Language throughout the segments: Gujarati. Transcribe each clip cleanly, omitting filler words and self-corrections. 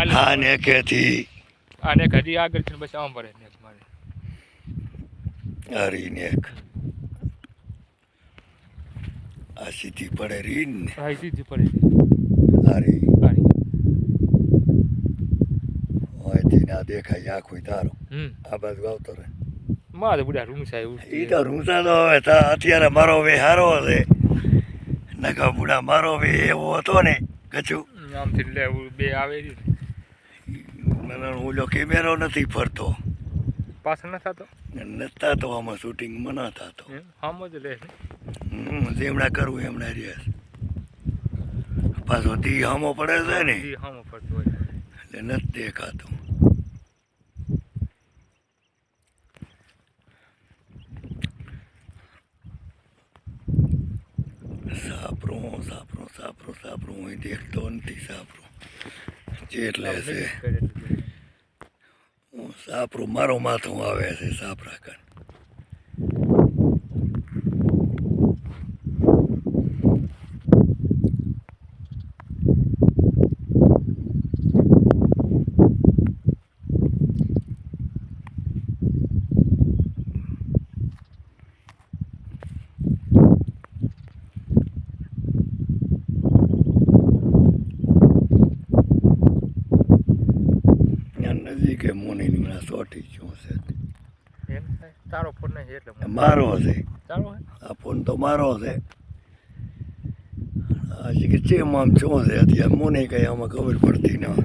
હા ને કેથી આને ઘડી આગળ છે બસ આમ પડે ને મારે હરી નેક આ સીધી પડે રીન ને હા સીધી પડે હરી હારી હોયથી ના દેખાય આખું તારો આ બાજુ આવતો રહે મારે બુડા રૂમ સાહેબ એ તો રૂમતા તો હવે અત્યારે મારો વે હારો છે નકા બુડા મારો વે એવો હતો ને કચું આમથી લેવું બે આવે મને ઓલો કેમેરો નથી ફરતો પાછળ ન થતો નતા તો આમાં શૂટિંગ મના થતો આમ જ લે જેમણા કરવું એમણા રહ્યા પાછો દી હામો પડે છે ને હામો પડતો હોય એટલે નથી દેખાતું સાપરું સાપરું સાપરું સાપરું હું દેખતો નથી સાપરું જેટલે છે હું સાપરું મારો માથું આવે છે સાપરા કણ નજીક મોની મને સોટી શું છે તારો ફોન નહીં એટલે મારો છે તારો આ ફોન તો મારો છે હજી કે ચેમ આમ શું છે અત્યારે મને કઈ આમાં ખબર પડતી ના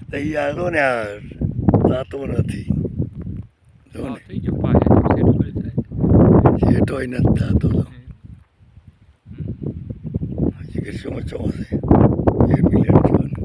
તૈયાર તો ને આ થતો નથી જો ને શેઠોય નથી થતો તો હજી કે શું છે